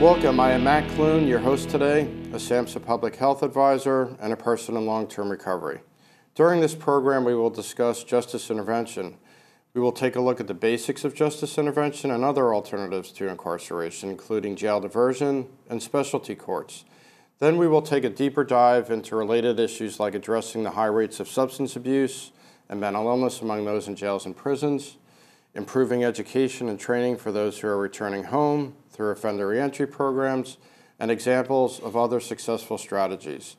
Welcome, I am Matt Clune, your host today, a SAMHSA Public Health Advisor and a person in long-term recovery. During this program, we will discuss justice intervention. We will take a look at the basics of justice intervention and other alternatives to incarceration, including jail diversion and specialty courts. Then we will take a deeper dive into related issues like addressing the high rates of substance abuse and mental illness among those in jails and prisons, improving education and training for those who are returning home through offender reentry programs, and examples of other successful strategies.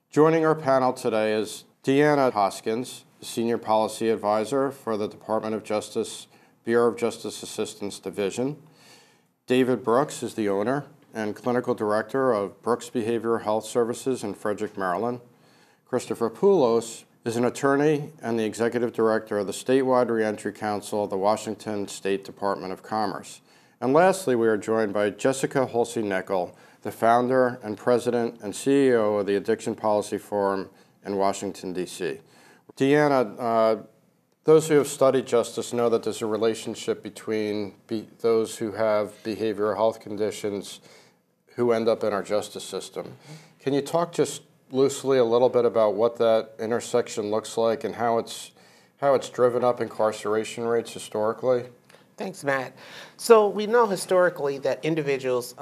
Joining our panel today is Deanna Hoskins, Senior Policy Advisor for the Department of Justice, Bureau of Justice Assistance Division. David Brooks is the owner and Clinical Director of Brooks Behavioral Health Services in Frederick, Maryland. Christopher Poulos is an attorney and the Executive Director of the Statewide Reentry Council of the Washington State Department of Commerce. And lastly, we are joined by Jessica Holsey-Nickel, the founder and president and CEO of the Addiction Policy Forum in Washington, D.C. Deanna, those who have studied justice know that there's a relationship between those who have behavioral health conditions who end up in our justice system. Can you talk just loosely a little bit about what that intersection looks like and how it's driven up incarceration rates historically? Thanks, Matt. So we know historically that individuals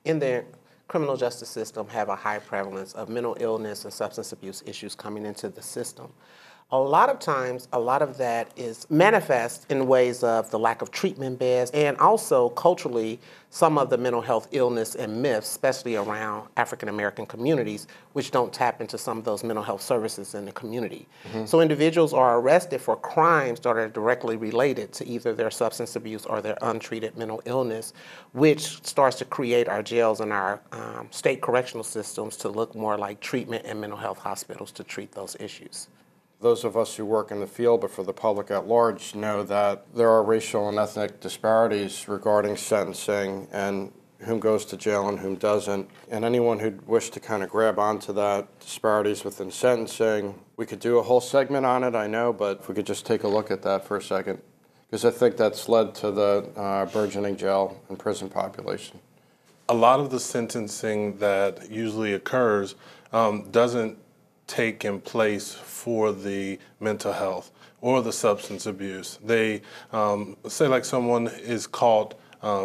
in the criminal justice system have a high prevalence of mental illness and substance abuse issues coming into the system. A lot of times, a lot of that is manifest in ways of the lack of treatment beds and also culturally some of the mental health illness and myths, especially around African American communities, which don't tap into some of those mental health services in the community. So individuals are arrested for crimes that are directly related to either their substance abuse or their untreated mental illness, which starts to create our jails and our state correctional systems to look more like treatment and mental health hospitals to treat those issues. Those of us who work in the field, but for the public at large, know that there are racial and ethnic disparities regarding sentencing and whom goes to jail and whom doesn't. And anyone who'd wish to kind of grab onto that, disparities within sentencing, we could do a whole segment on it, I know, but if we could just take a look at that for a second, because I think that's led to the burgeoning jail and prison population. A lot of the sentencing that usually occurs doesn't take in place for the mental health or the substance abuse. They say like someone is caught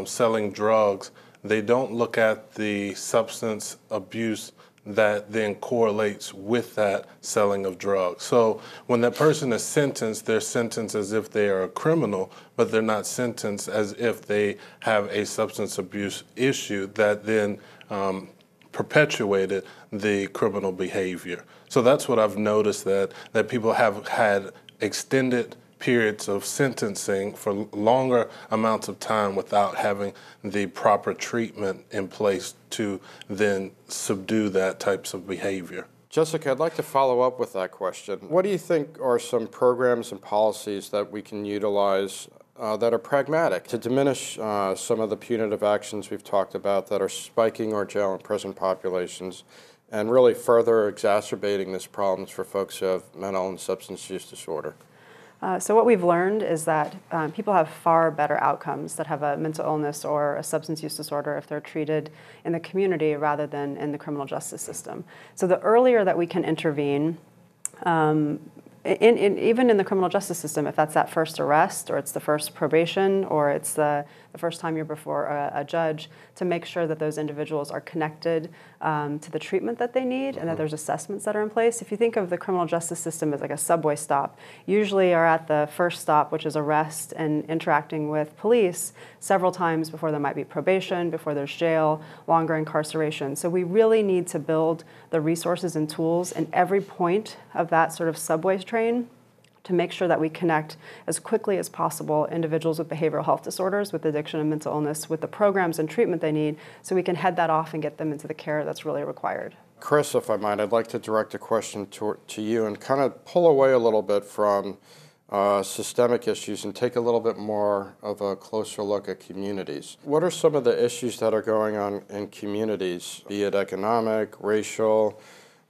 selling drugs, they don't look at the substance abuse that then correlates with that selling of drugs. So when that person is sentenced, they're sentenced as if they are a criminal, but they're not sentenced as if they have a substance abuse issue that then perpetuated the criminal behavior. So that's what I've noticed, that people have had extended periods of sentencing for longer amounts of time without having the proper treatment in place to then subdue that types of behavior. Jessica, I'd like to follow up with that question. What do you think are some programs and policies that we can utilize that are pragmatic to diminish some of the punitive actions we've talked about that are spiking our jail and prison populations and really further exacerbating these problems for folks who have mental and substance use disorder? So what we've learned is that people have far better outcomes that have a mental illness or a substance use disorder if they're treated in the community rather than in the criminal justice system. So the earlier that we can intervene, even in the criminal justice system, if that's that first arrest or it's the first probation or it's the first time you're before a judge, to make sure that those individuals are connected to the treatment that they need and that there's assessments that are in place. If you think of the criminal justice system as like a subway stop, usually are at the first stop, which is arrest and interacting with police several times before there might be probation, before there's jail, longer incarceration. So we really need to build the resources and tools in every point of that sort of subway train to make sure that we connect as quickly as possible individuals with behavioral health disorders, with addiction and mental illness, with the programs and treatment they need, so we can head that off and get them into the care that's really required. Chris, if I might, I'd like to direct a question to you and kind of pull away a little bit from systemic issues and take a little bit more of a closer look at communities. What are some of the issues that are going on in communities, be it economic, racial,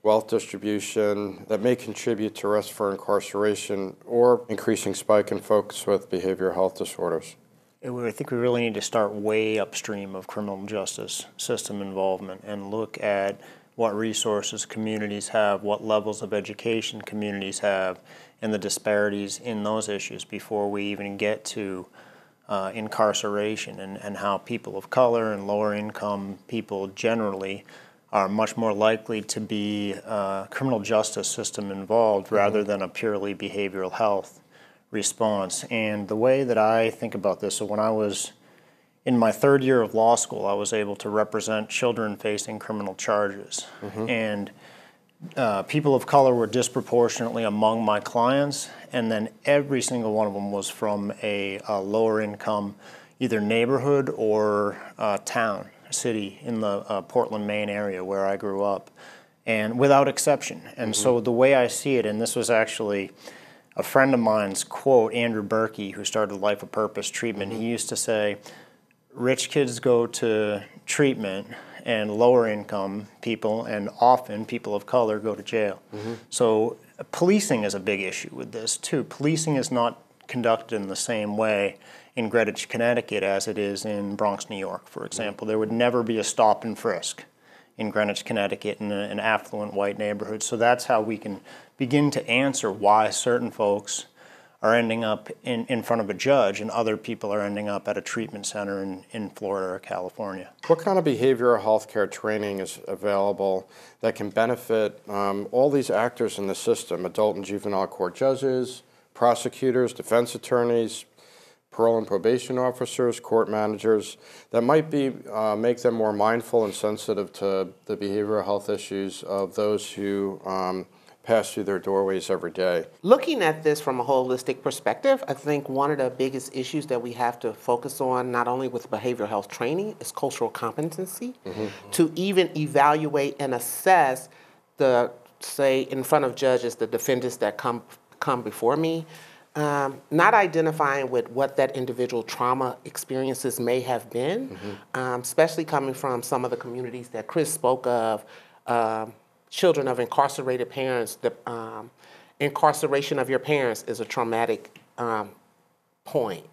wealth distribution, that may contribute to risk for incarceration or increasing spike in folks with behavioral health disorders? I think we really need to start way upstream of criminal justice system involvement and look at what resources communities have, what levels of education communities have, and the disparities in those issues before we even get to incarceration and how people of color and lower income people generally are much more likely to be criminal justice system involved rather than a purely behavioral health response. And the way that I think about this, so when I was in my third year of law school, I was able to represent children facing criminal charges. And people of color were disproportionately among my clients, and then every single one of them was from a lower income, either neighborhood or town, city in the Portland, Maine area where I grew up, and without exception. And so the way I see it, and this was actually a friend of mine's quote, Andrew Berkey, who started Life of Purpose Treatment, he used to say, rich kids go to treatment and lower income people and often people of color go to jail. So policing is a big issue with this too. Policing is not conducted in the same way in Greenwich, Connecticut as it is in Bronx, New York, for example. There would never be a stop and frisk in Greenwich, Connecticut in an affluent white neighborhood. So that's how we can begin to answer why certain folks are ending up in front of a judge and other people are ending up at a treatment center in Florida or California. What kind of behavioral health care training is available that can benefit all these actors in the system, adult and juvenile court judges, prosecutors, defense attorneys, parole and probation officers, court managers, that might be make them more mindful and sensitive to the behavioral health issues of those who pass through their doorways every day? Looking at this from a holistic perspective, I think one of the biggest issues that we have to focus on, not only with behavioral health training, is cultural competency. To even evaluate and assess the, say, in front of judges, the defendants that come before me, not identifying with what that individual trauma experiences may have been, especially coming from some of the communities that Chris spoke of, children of incarcerated parents. The incarceration of your parents is a traumatic point.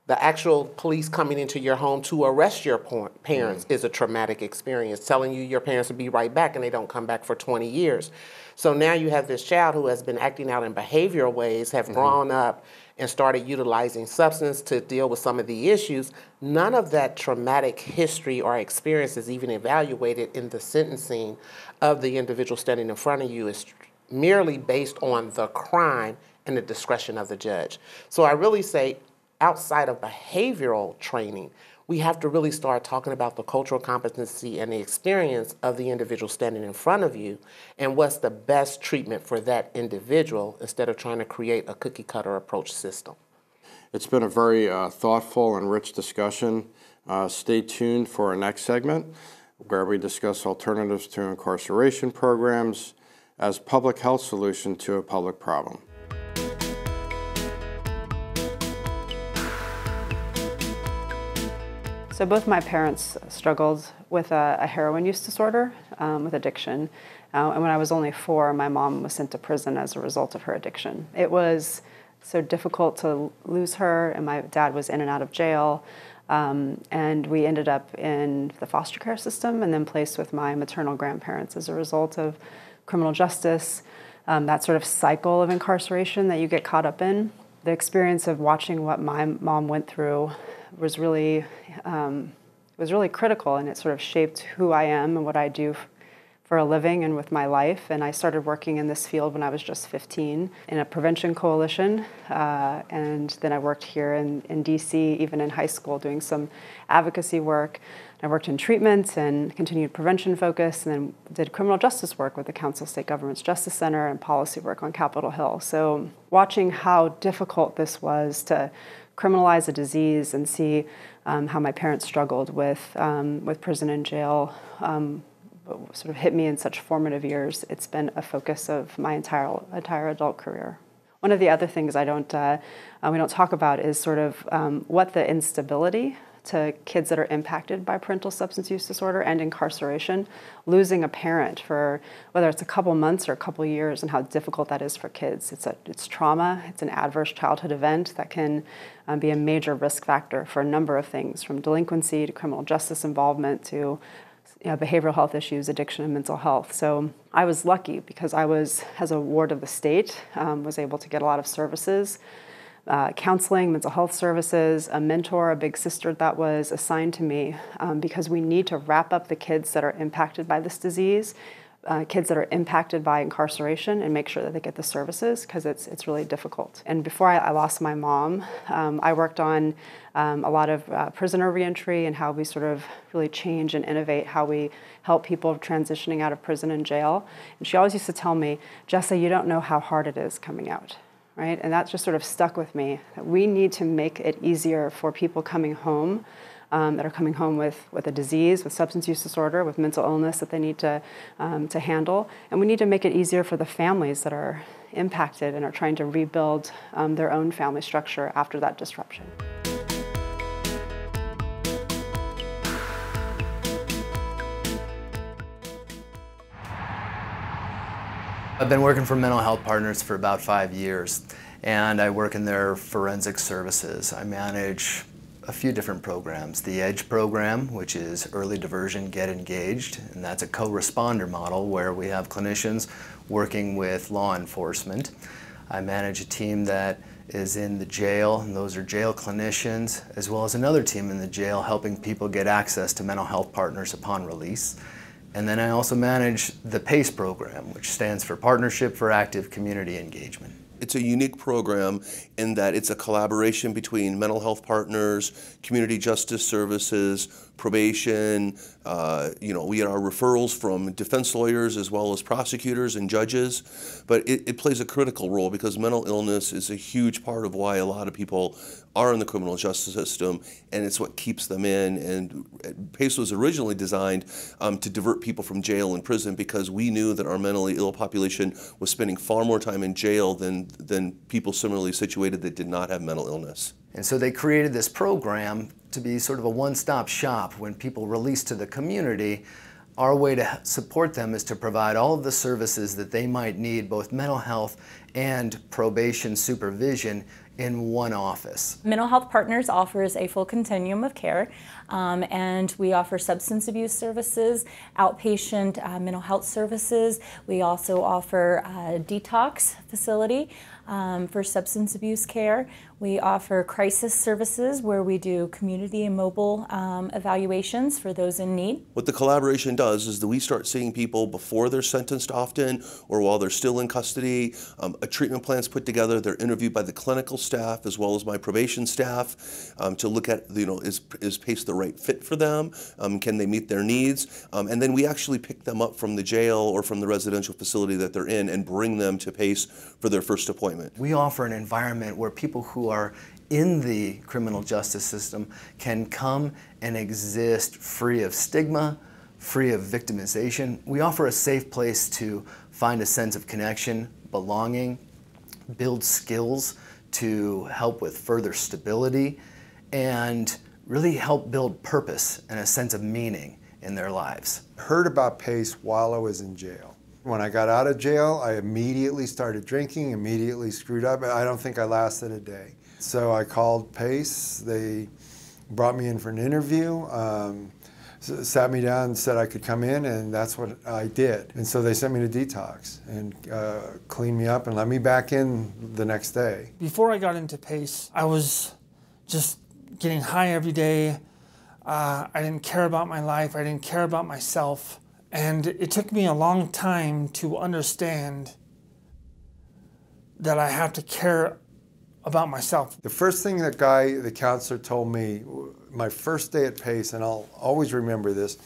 The actual police coming into your home to arrest your parents is a traumatic experience, telling you your parents will be right back and they don't come back for 20 years. So now you have this child who has been acting out in behavioral ways, have grown up and started utilizing substance to deal with some of the issues. None of that traumatic history or experience is even evaluated in the sentencing of the individual standing in front of you. Is merely based on the crime and the discretion of the judge. So I really say, outside of behavioral training, we have to really start talking about the cultural competency and the experience of the individual standing in front of you and what's the best treatment for that individual instead of trying to create a cookie-cutter approach system. It's been a very thoughtful and rich discussion. Stay tuned for our next segment where we discuss alternatives to incarceration programs as public health solution to a public problem. So both my parents struggled with a heroin use disorder, with addiction. And when I was only 4, my mom was sent to prison as a result of her addiction. It was so difficult to lose her, and my dad was in and out of jail. And we ended up in the foster care system and then placed with my maternal grandparents as a result of criminal justice, that sort of cycle of incarceration that you get caught up in. The experience of watching what my mom went through was really critical, and it sort of shaped who I am and what I do for a living and with my life. And I started working in this field when I was just 15 in a prevention coalition, and then I worked here in DC, even in high school, doing some advocacy work. I worked in treatment and continued prevention focus, and then did criminal justice work with the Council of State Governments Justice Center and policy work on Capitol Hill. So watching how difficult this was to criminalize a disease and see how my parents struggled with prison and jail sort of hit me in such formative years. It's been a focus of my entire adult career. One of the other things we don't talk about is sort of what the instability to kids that are impacted by parental substance use disorder and incarceration, losing a parent for whether it's a couple months or a couple years, and how difficult that is for kids. It's trauma, it's an adverse childhood event that can be a major risk factor for a number of things, from delinquency to criminal justice involvement to behavioral health issues, addiction, and mental health. So I was lucky because I was, as a ward of the state, was able to get a lot of services, counseling, mental health services, a mentor, a big sister that was assigned to me because we need to wrap up the kids that are impacted by this disease, kids that are impacted by incarceration, and make sure that they get the services, because it's really difficult. And before I lost my mom, I worked on a lot of prisoner reentry and how we sort of really change and innovate how we help people transitioning out of prison and jail. And she always used to tell me, Jessa, you don't know how hard it is coming out. Right? And that just sort of stuck with me, that we need to make it easier for people coming home, that are coming home with a disease, with substance use disorder, with mental illness that they need to handle. And we need to make it easier for the families that are impacted and are trying to rebuild their own family structure after that disruption. I've been working for Mental Health Partners for about 5 years, and I work in their forensic services. I manage a few different programs. The EDGE program, which is Early Diversion, Get Engaged, and that's a co-responder model where we have clinicians working with law enforcement. I manage a team that is in the jail, and those are jail clinicians, as well as another team in the jail helping people get access to mental health partners upon release. And then I also manage the PACE program, which stands for Partnership for Active Community Engagement. It's a unique program in that it's a collaboration between mental health partners, community justice services, probation. We get our referrals from defense lawyers as well as prosecutors and judges. But it plays a critical role because mental illness is a huge part of why a lot of people are in the criminal justice system, and it's what keeps them in. And PACE was originally designed to divert people from jail and prison because we knew that our mentally ill population was spending far more time in jail than people similarly situated that did not have mental illness. And so they created this program to be sort of a one-stop shop. When people release to the community, our way to support them is to provide all of the services that they might need, both mental health and probation supervision, in one office. Mental Health Partners offers a full continuum of care, and we offer substance abuse services, outpatient mental health services. We also offer a detox facility for substance abuse care. We offer crisis services where we do community and mobile evaluations for those in need. What the collaboration does is that we start seeing people before they're sentenced often or while they're still in custody. A treatment plan's put together. They're interviewed by the clinical staff as well as my probation staff to look at, is PACE the right fit for them? Can they meet their needs? And then we actually pick them up from the jail or from the residential facility that they're in and bring them to PACE for their first appointment. We offer an environment where people who are in the criminal justice system can come and exist free of stigma, free of victimization. We offer a safe place to find a sense of connection, belonging, build skills to help with further stability, and really help build purpose and a sense of meaning in their lives. I heard about PACE while I was in jail. When I got out of jail, I immediately started drinking, immediately screwed up. I don't think I lasted a day. So I called PACE. They brought me in for an interview, sat me down and said I could come in, and that's what I did. And so they sent me to detox and cleaned me up and let me back in the next day. Before I got into PACE, I was just getting high every day. I didn't care about my life. I didn't care about myself. And it took me a long time to understand that I have to care about myself. The first thing the counselor told me, my first day at PACE, and I'll always remember this,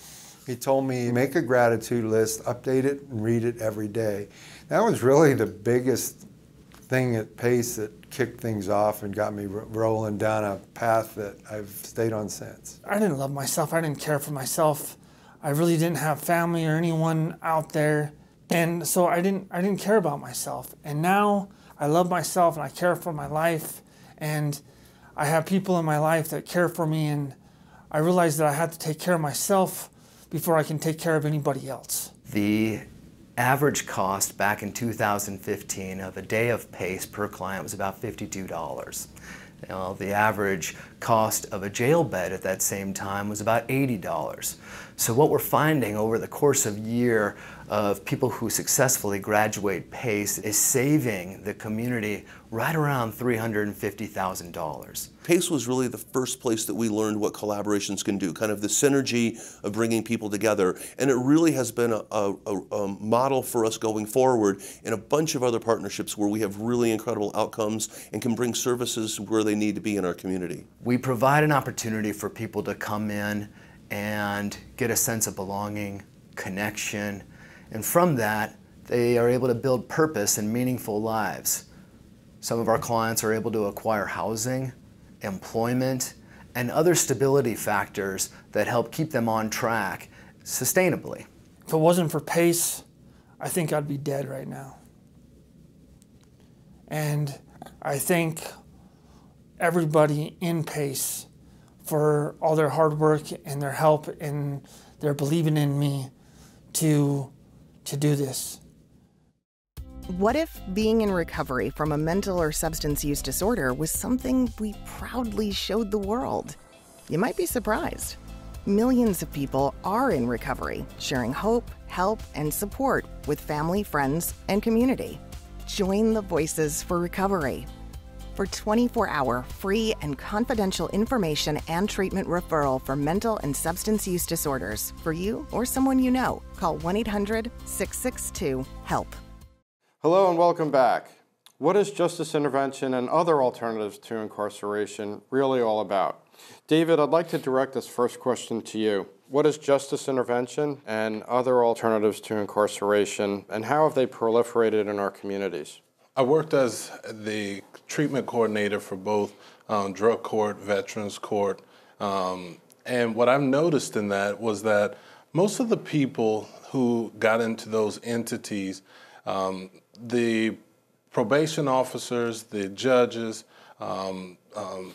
he told me, make a gratitude list, update it, and read it every day. That was really the biggest thing at PACE that kicked things off and got me rolling down a path that I've stayed on since. I didn't love myself. I didn't care for myself. I really didn't have family or anyone out there, and so I didn't care about myself. And now I love myself and I care for my life, and I have people in my life that care for me, and I realized that I had to take care of myself before I can take care of anybody else. The average cost back in 2015 of a day of PACE per client was about $52. Now, the average cost of a jail bed at that same time was about $80. So what we're finding over the course of a year of people who successfully graduate PACE is saving the community right around $350,000. PACE was really the first place that we learned what collaborations can do, kind of the synergy of bringing people together. And it really has been a model for us going forward in a bunch of other partnerships where we have really incredible outcomes and can bring services where they need to be in our community. We provide an opportunity for people to come in and get a sense of belonging, connection, and from that, they are able to build purpose and meaningful lives. Some of our clients are able to acquire housing, employment, and other stability factors that help keep them on track sustainably. If it wasn't for PACE, I think I'd be dead right now. And I thank everybody in PACE for all their hard work and their help and their believing in me to do this. What if being in recovery from a mental or substance use disorder was something we proudly showed the world? You might be surprised. Millions of people are in recovery, sharing hope, help, and support with family, friends, and community. Join the Voices for Recovery. For 24-hour free and confidential information and treatment referral for mental and substance use disorders for you or someone you know, call 1-800-662-HELP. Hello and welcome back. What is justice intervention and other alternatives to incarceration really all about? David, I'd like to direct this first question to you. What is justice intervention and other alternatives to incarceration, and how have they proliferated in our communities? I worked as the treatment coordinator for both drug court, veterans court, and what I've noticed in that was that most of the people who got into those entities, the probation officers, the judges,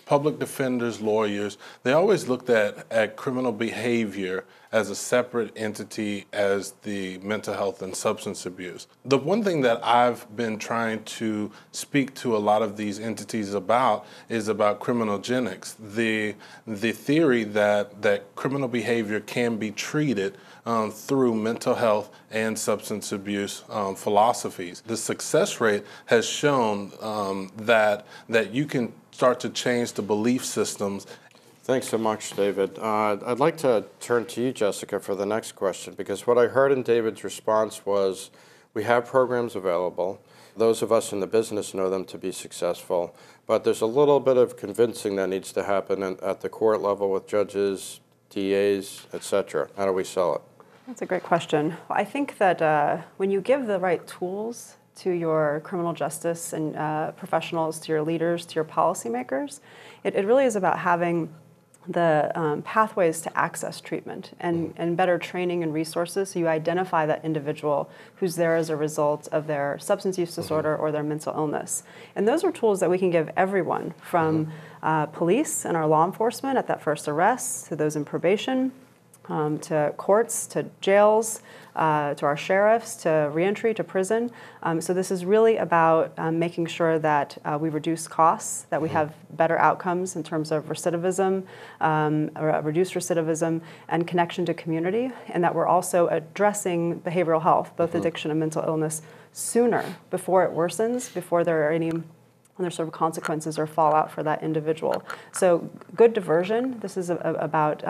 public defenders, lawyers, they always looked at criminal behavior as a separate entity as the mental health and substance abuse. The one thing that I've been trying to speak to a lot of these entities about is about criminogenics, the theory that criminal behavior can be treated through mental health and substance abuse philosophies. The success rate has shown that you can start to change the belief systems. Thanks so much, David. I'd like to turn to you, Jessica, for the next question, because what I heard in David's response was we have programs available. Those of us in the business know them to be successful, but there's a little bit of convincing that needs to happen at the court level with judges, DAs, etc. How do we sell it? That's a great question. I think that when you give the right tools to your criminal justice and professionals, to your leaders, to your policymakers, it really is about having the pathways to access treatment and better training and resources so you identify that individual who's there as a result of their substance use disorder or their mental illness. And those are tools that we can give everyone, from police and our law enforcement at that first arrest, to those in probation, to courts, to jails, to our sheriffs, to reentry, to prison. So this is really about making sure that we reduce costs, that we have better outcomes in terms of recidivism, reduced recidivism, and connection to community, and that we're also addressing behavioral health, both addiction and mental illness, sooner, before it worsens, before there are any sort of consequences or fallout for that individual. So good diversion. This is about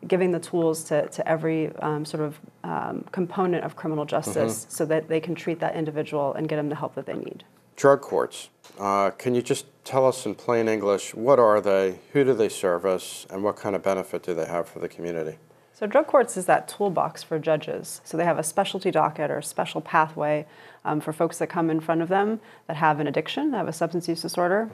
giving the tools to every sort of component of criminal justice so that they can treat that individual and get them the help that they need. Drug courts. Can you just tell us in plain English, what are they, who do they service, and what kind of benefit do they have for the community? So drug courts is that toolbox for judges. So they have a specialty docket or a special pathway for folks that come in front of them that have an addiction, that have a substance use disorder,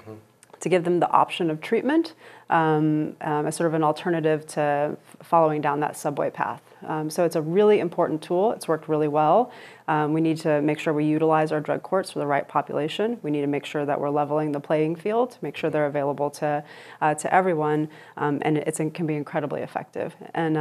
to give them the option of treatment as sort of an alternative to following down that subway path. So it's a really important tool. It's worked really well. We need to make sure we utilize our drug courts for the right population. We need to make sure that we're leveling the playing field, make sure they're available to everyone, and it can be incredibly effective. And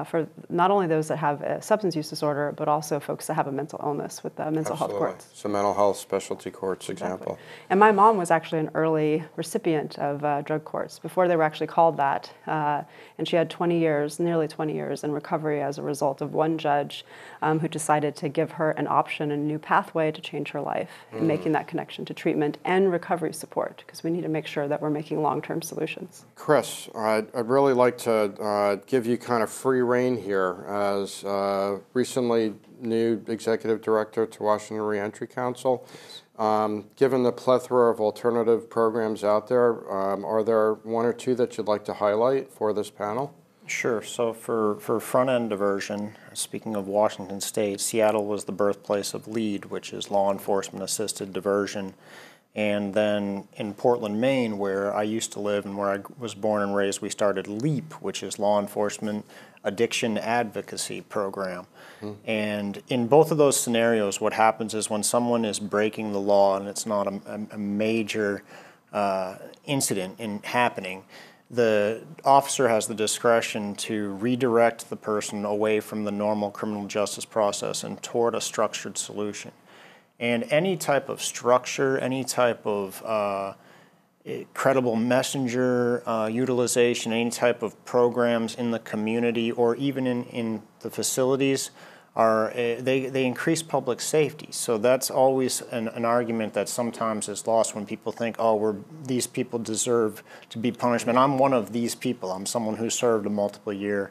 for not only those that have a substance use disorder, but also folks that have a mental illness with the mental health courts. So mental health specialty courts example. And my mom was actually an early recipient of drug courts before they were actually called that. And she had 20 years, nearly 20 years in recovery as a result of one judge who decided to give her an option, a new pathway to change her life, and making that connection to treatment and recovery support, because we need to make sure that we're making long-term solutions. Chris, I'd really like to give you kind of free rein here as recently new executive director to Washington Reentry Council. Given the plethora of alternative programs out there, are there one or two that you'd like to highlight for this panel? Sure. So for front-end diversion, speaking of Washington State, Seattle was the birthplace of LEAD, which is law enforcement-assisted diversion. And then in Portland, Maine, where I used to live and where I was born and raised, we started LEAP, which is Law Enforcement Addiction Advocacy Program. And in both of those scenarios, what happens is when someone is breaking the law and it's not a major incident happening, the officer has the discretion to redirect the person away from the normal criminal justice process and toward a structured solution. And any type of structure, any type of credible messenger utilization, any type of programs in the community or even in the facilities, they increase public safety. So that's always an argument that sometimes is lost when people think, oh, these people deserve to be punished. And I'm one of these people. I'm someone who served a multiple-year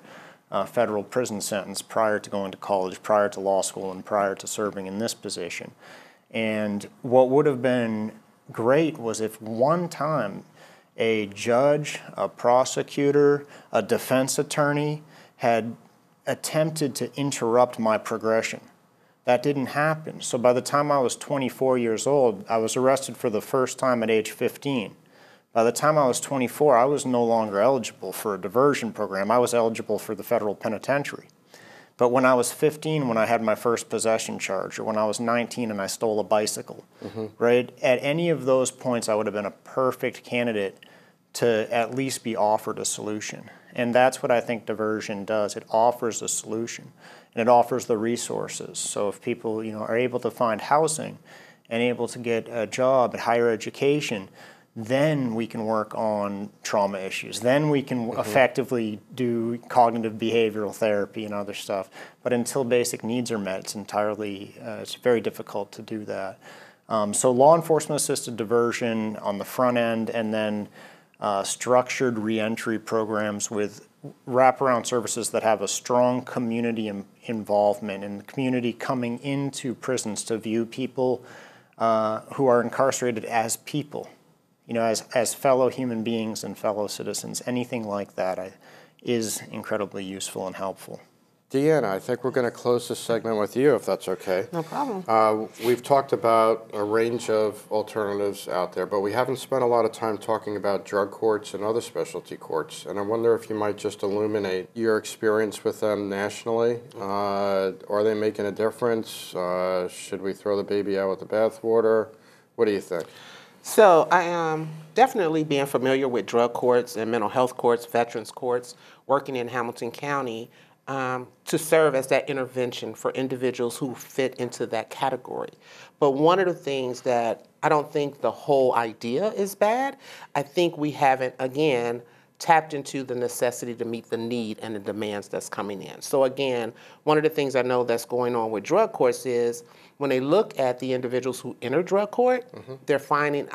federal prison sentence prior to going to college, prior to law school, and prior to serving in this position. And what would have been great was if one time a judge, a prosecutor, a defense attorney had attempted to interrupt my progression. That didn't happen. So by the time I was 24 years old, I was arrested for the first time at age 15. By the time I was 24, I was no longer eligible for a diversion program. I was eligible for the federal penitentiary. But when I was 15, when I had my first possession charge, or when I was 19 and I stole a bicycle, right? At any of those points, I would have been a perfect candidate to at least be offered a solution. And that's what I think diversion does. It offers a solution, and it offers the resources. So if people, are able to find housing and able to get a job and higher education, then we can work on trauma issues. Then we can effectively do cognitive behavioral therapy and other stuff. But until basic needs are met, it's very difficult to do that. So law enforcement assisted diversion on the front end, and then structured reentry programs with wraparound services that have a strong community involvement and the community coming into prisons to view people who are incarcerated as people, as fellow human beings and fellow citizens. Anything like that is incredibly useful and helpful. Deanna, I think we're going to close this segment with you, if that's okay. No problem. We've talked about a range of alternatives out there, but we haven't spent a lot of time talking about drug courts and other specialty courts. And I wonder if you might just illuminate your experience with them nationally. Are they making a difference? Should we throw the baby out with the bathwater? What do you think? So I am definitely being familiar with drug courts and mental health courts, veterans courts, working in Hamilton County, to serve as that intervention for individuals who fit into that category. But one of the things that I don't think the whole idea is bad, I think we haven't, again, tapped into the necessity to meet the need and the demands that's coming in. So again, one of the things I know that's going on with drug courts is when they look at the individuals who enter drug court, they're finding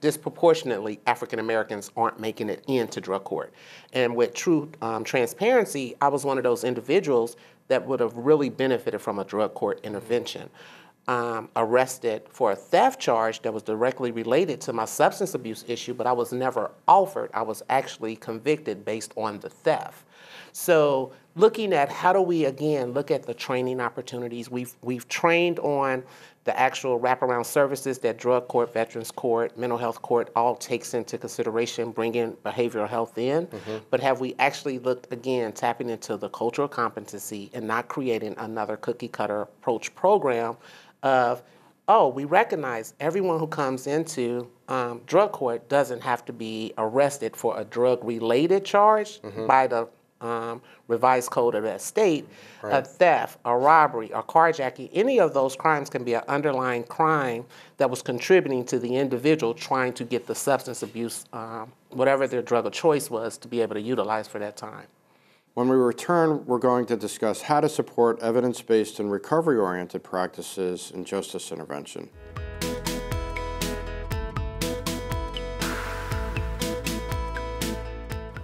disproportionately African Americans aren't making it into drug court. And with true transparency, I was one of those individuals that would have really benefited from a drug court intervention. Arrested for a theft charge that was directly related to my substance abuse issue, but I was never offered. I was actually convicted based on the theft. So looking at how do we, again, look at the training opportunities. We've trained on the actual wraparound services that drug court, veterans court, mental health court all takes into consideration, bringing behavioral health in. But have we actually looked, again, tapping into the cultural competency and not creating another cookie cutter approach program of, oh, we recognize everyone who comes into drug court doesn't have to be arrested for a drug-related charge by the revised code of that state. A theft, a robbery, a carjacking, any of those crimes can be an underlying crime that was contributing to the individual trying to get the substance abuse, whatever their drug of choice was, to be able to utilize for that time. When we return, we're going to discuss how to support evidence-based and recovery-oriented practices in justice intervention.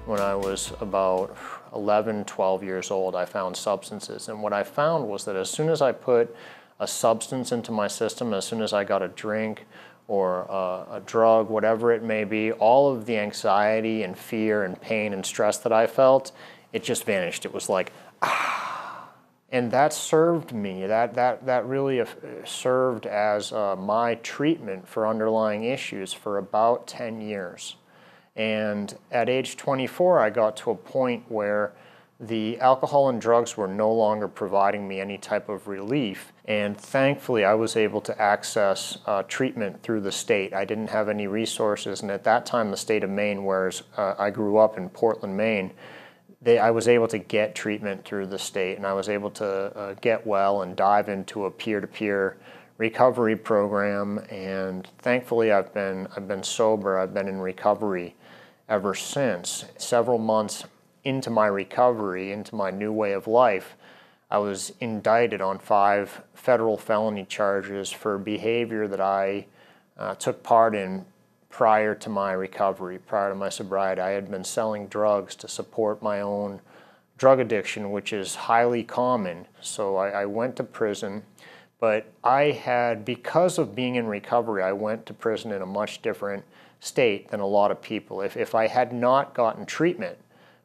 When I was about 11, 12 years old, I found substances. And what I found was that as soon as I put a substance into my system, as soon as I got a drink or a drug, whatever it may be, all of the anxiety and fear and pain and stress that I felt, it just vanished. It was like, ah. And that served me. That really served as my treatment for underlying issues for about 10 years. And at age 24, I got to a point where the alcohol and drugs were no longer providing me any type of relief. And thankfully, I was able to access treatment through the state. I didn't have any resources. And at that time, the state of Maine, where I grew up in Portland, Maine, I was able to get treatment through the state. And I was able to get well and dive into a peer-to-peer recovery program. And thankfully, I've been sober. I've been in recovery ever since. Several months into my recovery, into my new way of life, I was indicted on 5 federal felony charges for behavior that I took part in prior to my recovery, prior to my sobriety. I had been selling drugs to support my own drug addiction, which is highly common. So I went to prison, but because of being in recovery, I went to prison in a much different state than a lot of people. If I had not gotten treatment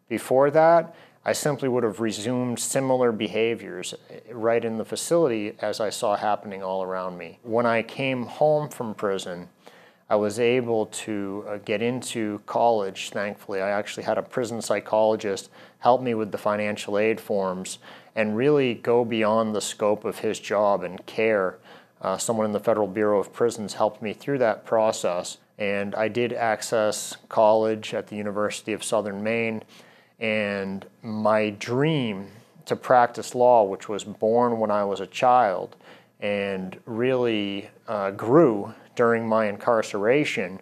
before that, I simply would have resumed similar behaviors right in the facility as I saw happening all around me. When I came home from prison, I was able to get into college, thankfully. I actually had a prison psychologist help me with the financial aid forms and really go beyond the scope of his job and care. Someone in the Federal Bureau of Prisons helped me through that process. And I did access college at the University of Southern Maine. And my dream to practice law, which was born when I was a child and really grew during my incarceration,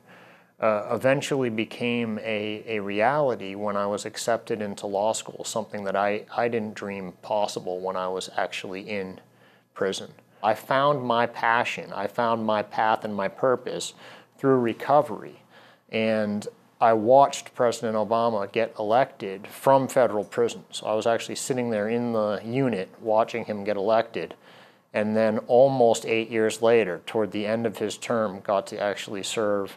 eventually became a reality when I was accepted into law school, something that I didn't dream possible when I was actually in prison. I found my passion, I found my path and my purpose through recovery. And I watched President Obama get elected from federal prison. So I was actually sitting there in the unit watching him get elected. And then almost 8 years later, toward the end of his term, got to actually serve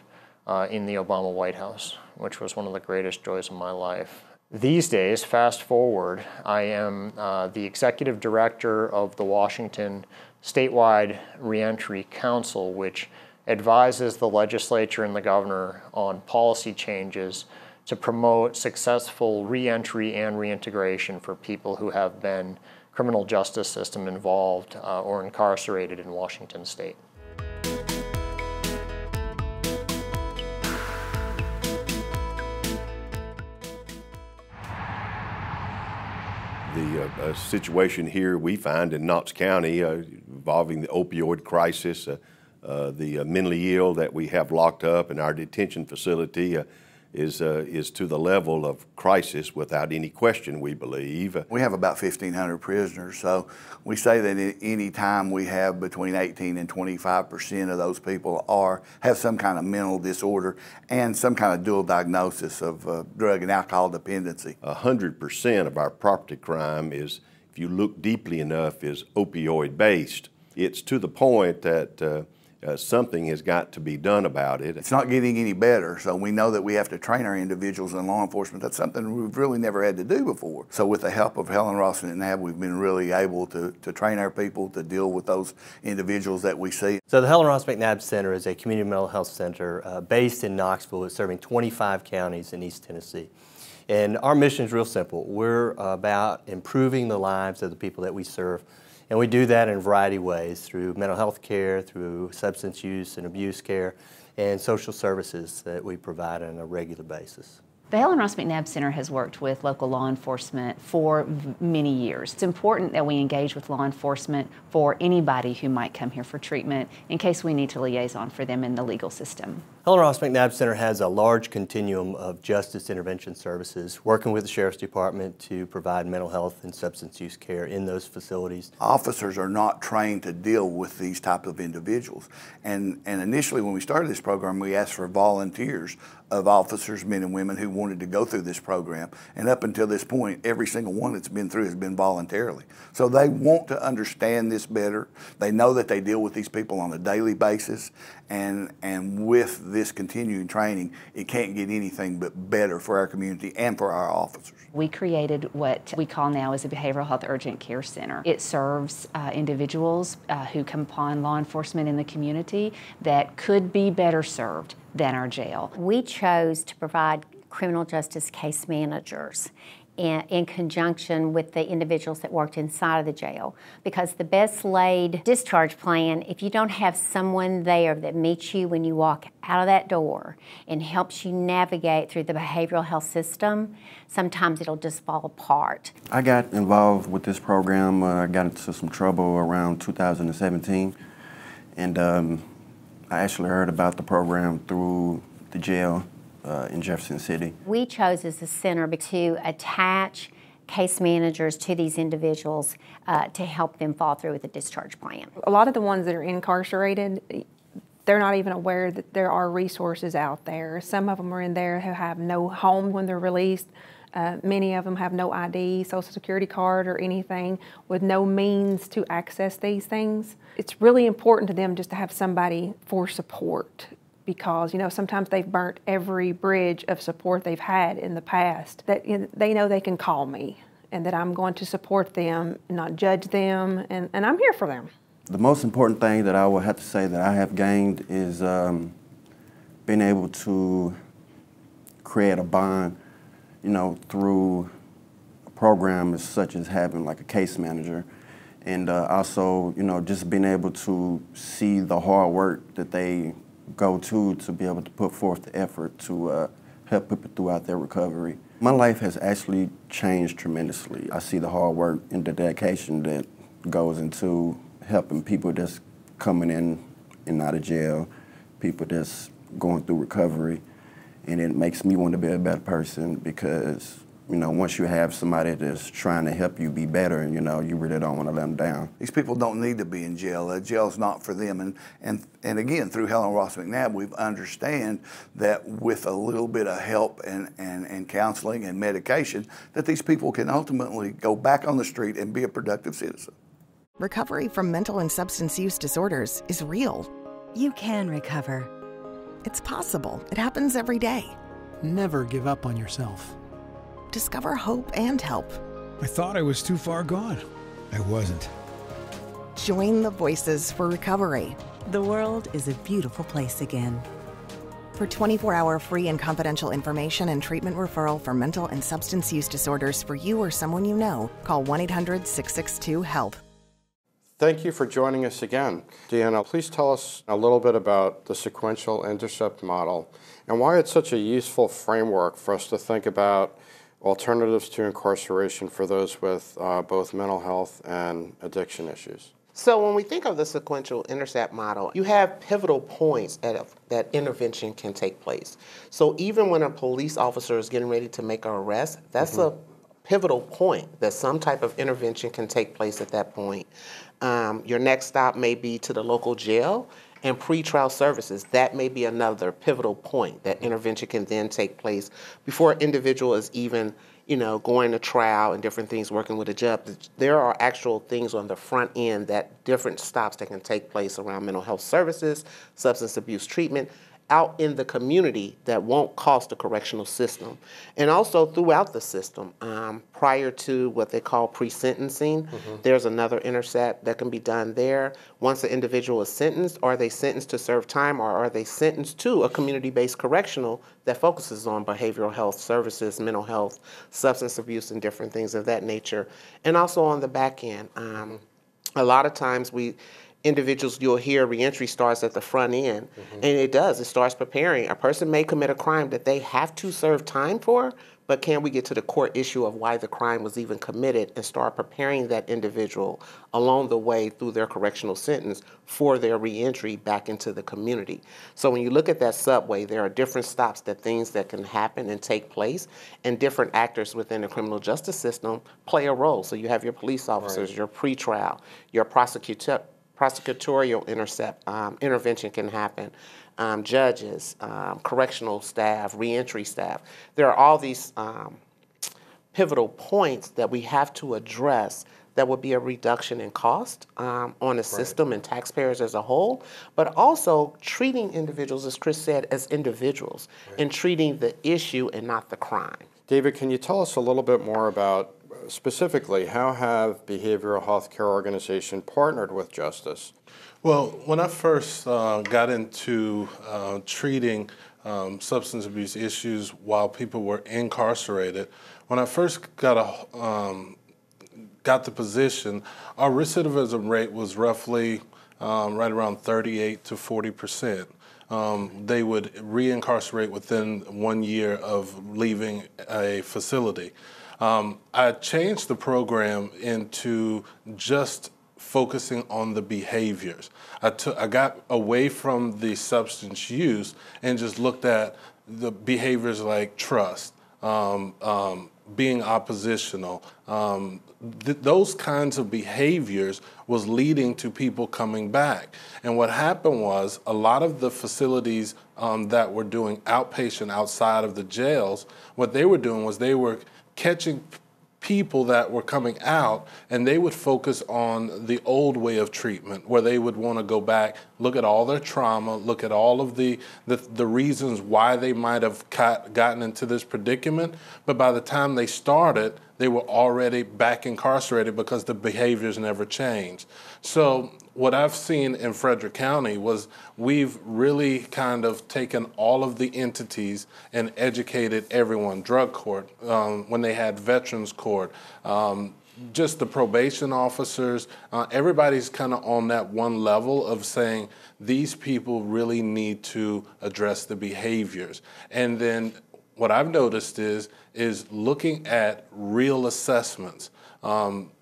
in the Obama White House, which was one of the greatest joys of my life. These days, fast forward, I am the executive director of the Washington Statewide Reentry Council, which advises the legislature and the governor on policy changes to promote successful reentry and reintegration for people who have been criminal justice system involved or incarcerated in Washington state. The situation here we find in Knox County involving the opioid crisis, the mentally ill that we have locked up in our detention facility is to the level of crisis without any question, we believe. We have about 1,500 prisoners, so we say that at any time we have between 18 and 25% of those people have some kind of mental disorder and some kind of dual diagnosis of drug and alcohol dependency. 100% of our property crime is, if you look deeply enough, is opioid based. It's to the point that something has got to be done about it. It's not getting any better, so we know that we have to train our individuals in law enforcement. That's something we've really never had to do before. So with the help of Helen Ross McNabb, we've been really able to train our people to deal with those individuals that we see. So the Helen Ross McNabb Center is a community mental health center based in Knoxville. It's serving 25 counties in East Tennessee. And our mission is real simple. We're about improving the lives of the people that we serve. And we do that in a variety of ways, through mental health care, through substance use and abuse care, and social services that we provide on a regular basis. The Helen Ross McNabb Center has worked with local law enforcement for many years. It's important that we engage with law enforcement for anybody who might come here for treatment in case we need to liaison for them in the legal system. Helen Ross McNabb Center has a large continuum of justice intervention services, working with the Sheriff's Department to provide mental health and substance use care in those facilities. Officers are not trained to deal with these type of individuals. And initially when we started this program, we asked for volunteers of officers, men and women, who wanted to go through this program. And up until this point, every single one that's been through has been voluntarily. So they want to understand this better. They know that they deal with these people on a daily basis. And with this continuing training, it can't get anything but better for our community and for our officers. We created what we call now as a behavioral health urgent care center. It serves individuals who come upon law enforcement in the community that could be better served than our jail. We chose to provide criminal justice case managers in conjunction with the individuals that worked inside of the jail, because the best laid discharge plan, if you don't have someone there that meets you when you walk out of that door and helps you navigate through the behavioral health system, sometimes it'll just fall apart. I got involved with this program. I got into some trouble around 2017, and I actually heard about the program through the jail in Jefferson City. We chose as a center to attach case managers to these individuals to help them fall through with a discharge plan. A lot of the ones that are incarcerated, they're not even aware that there are resources out there. Some of them are in there who have no home when they're released. Many of them have no ID, Social Security card, or anything, with no means to access these things. It's really important to them just to have somebody for support, because, you know, sometimes they've burnt every bridge of support they've had in the past, that they know they can call me and that I'm going to support them and not judge them, and I'm here for them. The most important thing that I would have to say that I have gained is being able to create a bond, you know, through a program such as having like a case manager, and also, you know, just being able to see the hard work that they go to be able to put forth the effort to help people throughout their recovery. My life has actually changed tremendously. I see the hard work and the dedication that goes into helping people that's coming in and out of jail, people that's going through recovery, and it makes me want to be a better person, because, you know, once you have somebody that's trying to help you be better, you know, you really don't want to let them down. These people don't need to be in jail. Jail's not for them. And again, through Helen Ross McNabb, we understand that with a little bit of help and counseling and medication, that these people can ultimately go back on the street and be a productive citizen. Recovery from mental and substance use disorders is real. You can recover. It's possible. It happens every day. Never give up on yourself. Discover hope and help. I thought I was too far gone. I wasn't. Join the Voices for Recovery. The world is a beautiful place again. For 24-hour free and confidential information and treatment referral for mental and substance use disorders for you or someone you know, call 1-800-662-HELP. Thank you for joining us again. Deanna, please tell us a little bit about the Sequential Intercept model and why it's such a useful framework for us to think about alternatives to incarceration for those with both mental health and addiction issues. So when we think of the Sequential Intercept model, you have pivotal points that intervention can take place. So even when a police officer is getting ready to make an arrest, that's a pivotal point that some type of intervention can take place at that point. Your next stop may be to the local jail, and pretrial services. That may be another pivotal point that intervention can then take place before an individual is even, going to trial and different things, working with a judge. There are actual things on the front end, that different stops that can take place around mental health services, substance abuse treatment, out in the community that won't cost the correctional system. And also throughout the system, prior to what they call pre-sentencing, there's another intercept that can be done there. Once the individual is sentenced, are they sentenced to serve time, or are they sentenced to a community-based correctional that focuses on behavioral health services, mental health, substance abuse, and different things of that nature. And also on the back end, a lot of times individuals, you'll hear reentry starts at the front end, and it does. It starts preparing. A person may commit a crime that they have to serve time for, but can we get to the core issue of why the crime was even committed and start preparing that individual along the way through their correctional sentence for their reentry back into the community. So when you look at that subway, there are different stops, things that can happen and take place, and different actors within the criminal justice system play a role. So you have your police officers, your pretrial, your prosecutorial intervention can happen, judges, correctional staff, reentry staff. There are all these pivotal points that we have to address that would be a reduction in cost on the system and taxpayers as a whole, but also treating individuals, as Chris said, as individuals, and treating the issue and not the crime. David, can you tell us a little bit more about, specifically, how have behavioral health care organizations partnered with Justice? Well, when I first got into treating substance abuse issues while people were incarcerated, when I first got the position, our recidivism rate was roughly right around 38 to 40%. They would reincarcerate within 1 year of leaving a facility. I changed the program into just focusing on the behaviors. I got away from the substance use and just looked at the behaviors like trust, being oppositional. Those kinds of behaviors was leading to people coming back. And what happened was a lot of the facilities that were doing outpatient outside of the jails, what they were doing was they were catching people that were coming out, and they would focus on the old way of treatment, where they would want to go back, look at all their trauma, look at all of the reasons why they might have gotten into this predicament. But by the time they started, they were already back incarcerated because the behaviors never changed. So what I've seen in Frederick County was we've really kind of taken all of the entities and educated everyone. Drug court, when they had veterans court, just the probation officers, everybody's kind of on that one level of saying these people really need to address the behaviors. And then what I've noticed is looking at real assessments.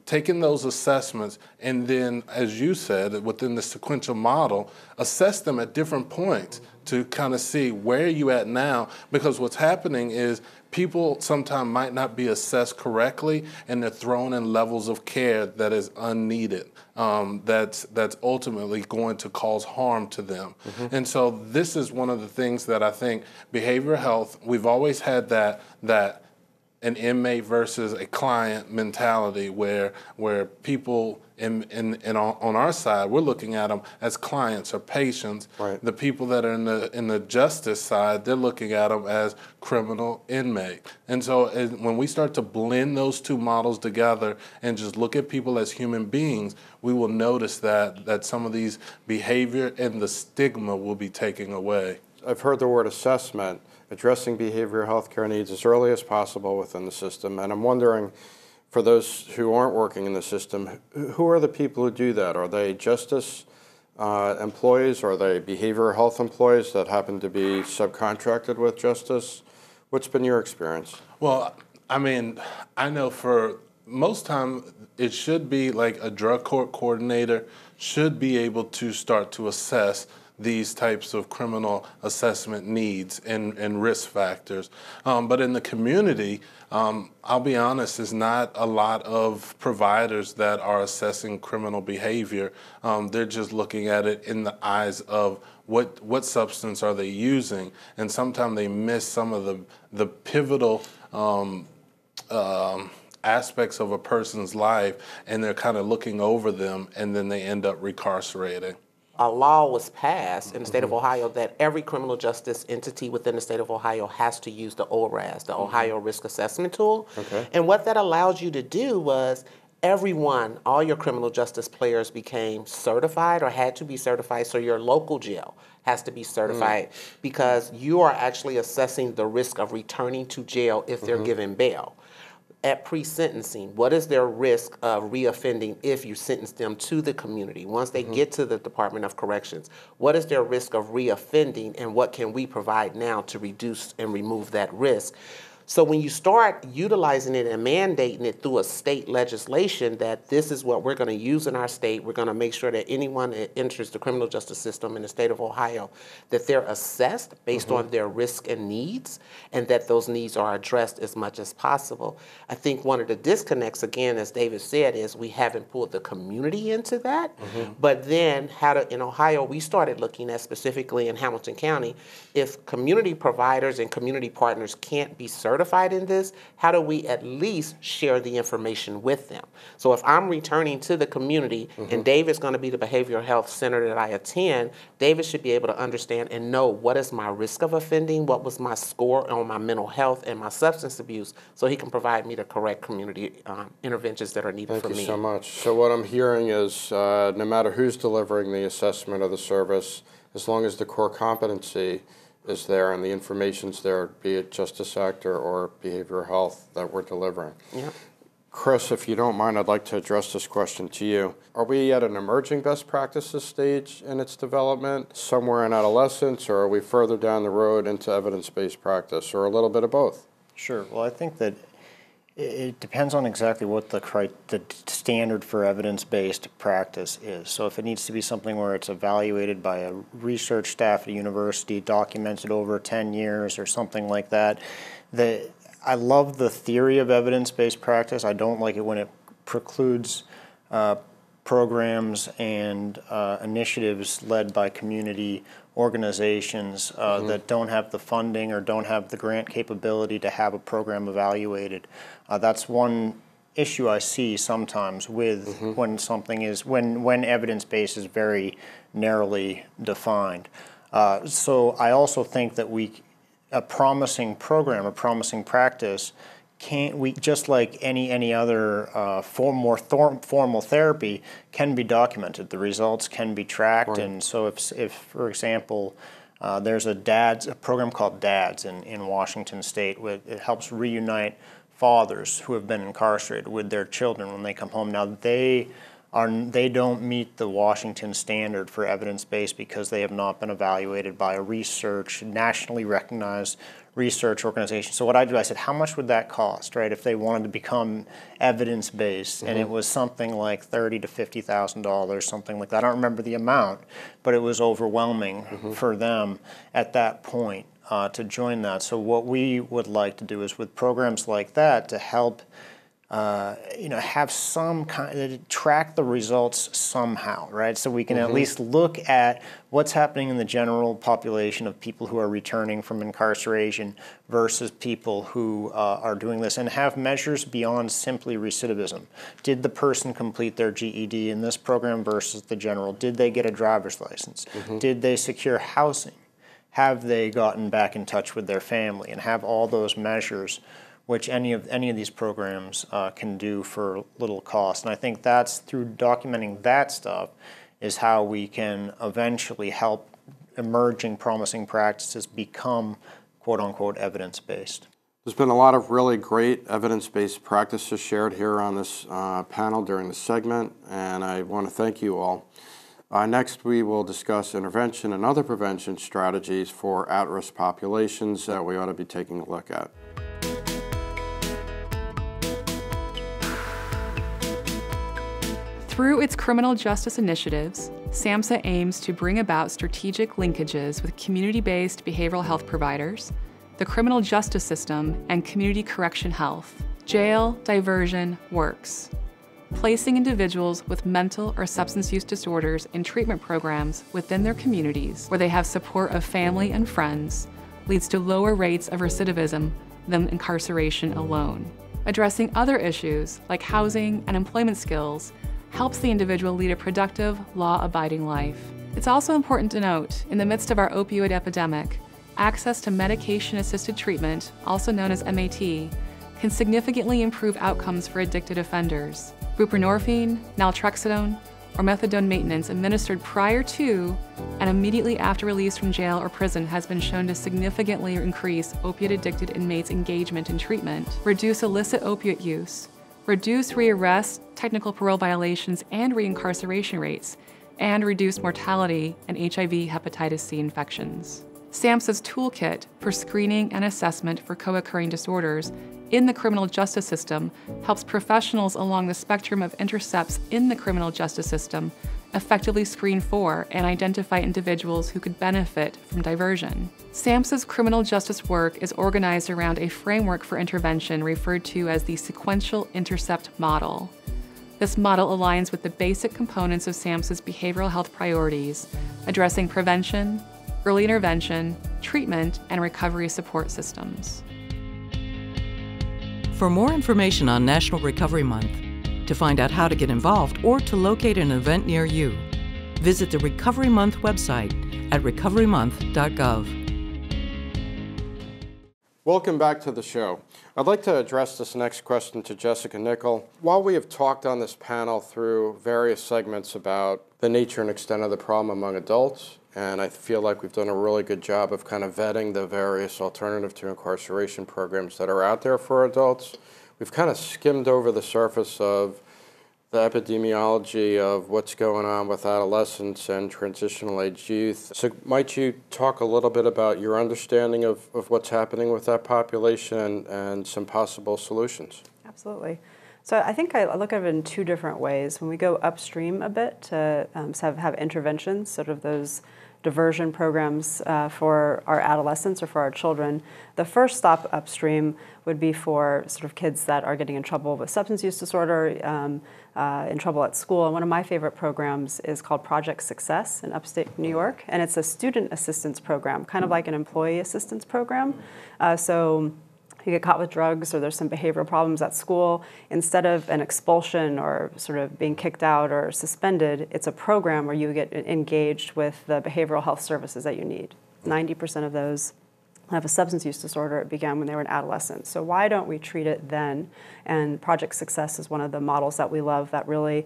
Taking those assessments and then, as you said, within the sequential model, assess them at different points to kind of see where are you at now, because what's happening is people sometimes might not be assessed correctly and they're thrown in levels of care that is unneeded, that's ultimately going to cause harm to them. And so this is one of the things that I think behavioral health, we've always had that an inmate versus a client mentality where people on our side, we're looking at them as clients or patients. Right. The people that are in the justice side, they're looking at them as criminal inmate. And so when we start to blend those two models together and just look at people as human beings, we will notice that some of these behavior and the stigma will be taken away. I've heard the word assessment, addressing behavioral health care needs as early as possible within the system. And I'm wondering, for those who aren't working in the system, who are the people who do that? Are they justice employees? Are they behavioral health employees that happen to be subcontracted with justice? What's been your experience? Well, I mean, I know for most time it should be like a drug court coordinator should be able to start to assess these types of criminal assessment needs and risk factors. But in the community, I'll be honest, there's not a lot of providers that are assessing criminal behavior. They're just looking at it in the eyes of what substance are they using, and sometimes they miss some of the pivotal aspects of a person's life, and they're kind of looking over them, and then they end up recarcerating. A law was passed in the state of Ohio that every criminal justice entity within the state of Ohio has to use the ORAS, the Ohio Risk Assessment Tool. Okay. And what that allowed you to do was everyone, all your criminal justice players became certified or had to be certified, so your local jail has to be certified because you are actually assessing the risk of returning to jail if they're given bail. At pre-sentencing, what is their risk of reoffending if you sentence them to the community? Once they get to the Department of Corrections, what is their risk of reoffending, and what can we provide now to reduce and remove that risk? So when you start utilizing it and mandating it through a state legislation that this is what we're going to use in our state, we're going to make sure that anyone that enters the criminal justice system in the state of Ohio, that they're assessed based on their risk and needs, and that those needs are addressed as much as possible. I think one of the disconnects, again, as David said, is we haven't pulled the community into that. But then in Ohio, we started looking at specifically in Hamilton County, if community providers and community partners can't be certified in this, how do we at least share the information with them? So if I'm returning to the community and David's going to be the behavioral health center that I attend, David should be able to understand and know what is my risk of offending, what was my score on my mental health and my substance abuse, so he can provide me the correct community interventions that are needed for me. Thank you so much. So what I'm hearing is no matter who's delivering the assessment of the service, as long as the core competency is there and the information's there, be it Justice Sector or behavioral health that we're delivering. Yep. Chris, if you don't mind, I'd like to address this question to you. Are we at an emerging best practices stage in its development, somewhere in adolescence, or are we further down the road into evidence-based practice, or a little bit of both? Sure. Well, I think that it depends on exactly what the standard for evidence-based practice is. So if it needs to be something where it's evaluated by a research staff at a university, documented over 10 years or something like that, I love the theory of evidence-based practice. I don't like it when it precludes programs and initiatives led by community organizations that don't have the funding or don't have the grant capability to have a program evaluated. That's one issue I see sometimes with when something is, when evidence base is very narrowly defined. So I also think that a promising program, a promising practice, just like any other more formal therapy, can be documented. The results can be tracked, and so if for example, there's a program called DADS in Washington State, it helps reunite fathers who have been incarcerated with their children when they come home. Now they don't meet the Washington standard for evidence-based because they have not been evaluated by a nationally recognized research organization. So what I do, I said, how much would that cost, right, if they wanted to become evidence-based? And it was something like $30,000 to $50,000, something like that. I don't remember the amount, but it was overwhelming for them at that point to join that. So what we would like to do is with programs like that to help have some track the results somehow, right? So we can at least look at what's happening in the general population of people who are returning from incarceration versus people who are doing this, and have measures beyond simply recidivism. Did the person complete their GED in this program versus the general? Did they get a driver's license? Did they secure housing? Have they gotten back in touch with their family? And have all those measures which any of these programs can do for little cost. And I think that's through documenting that stuff is how we can eventually help emerging promising practices become quote-unquote evidence-based. There's been a lot of really great evidence-based practices shared here on this panel during the segment, and I want to thank you all. Next, we will discuss intervention and other prevention strategies for at-risk populations that we ought to be taking a look at. Through its criminal justice initiatives, SAMHSA aims to bring about strategic linkages with community-based behavioral health providers, the criminal justice system, and community correction health. Jail diversion works. Placing individuals with mental or substance use disorders in treatment programs within their communities where they have support of family and friends leads to lower rates of recidivism than incarceration alone. Addressing other issues like housing and employment skills helps the individual lead a productive, law-abiding life. It's also important to note, in the midst of our opioid epidemic, access to medication-assisted treatment, also known as MAT, can significantly improve outcomes for addicted offenders. Buprenorphine, naltrexone, or methadone maintenance administered prior to and immediately after release from jail or prison has been shown to significantly increase opiate-addicted inmates' engagement in treatment, reduce illicit opiate use, reduce rearrest, technical parole violations, and reincarceration rates, and reduce mortality and HIV hepatitis C infections. SAMHSA's toolkit for screening and assessment for co-occurring disorders in the criminal justice system helps professionals along the spectrum of intercepts in the criminal justice system effectively screen for and identify individuals who could benefit from diversion. SAMHSA's criminal justice work is organized around a framework for intervention referred to as the Sequential Intercept model. This model aligns with the basic components of SAMHSA's behavioral health priorities, addressing prevention, early intervention, treatment, and recovery support systems. For more information on National Recovery Month, to find out how to get involved or to locate an event near you, visit the Recovery Month website at recoverymonth.gov. Welcome back to the show. I'd like to address this next question to Jessica Nickel. While we have talked on this panel through various segments about the nature and extent of the problem among adults, and I feel like we've done a really good job of kind of vetting the various alternative to incarceration programs that are out there for adults, we've kind of skimmed over the surface of the epidemiology of what's going on with adolescents and transitional age youth. So might you talk a little bit about your understanding of what's happening with that population and some possible solutions? Absolutely. So I think I look at it in two different ways. When we go upstream a bit to have interventions, sort of those diversion programs for our adolescents or for our children, the first stop upstream would be for sort of kids that are getting in trouble with substance use disorder, in trouble at school. And one of my favorite programs is called Project Success in upstate New York, and it's a student assistance program, kind of like an employee assistance program. So you get caught with drugs or there's some behavioral problems at school, instead of an expulsion or sort of being kicked out or suspended, it's a program where you get engaged with the behavioral health services that you need. 90% of those have a substance use disorder. It began when they were an adolescent. So why don't we treat it then? And Project Success is one of the models that we love that really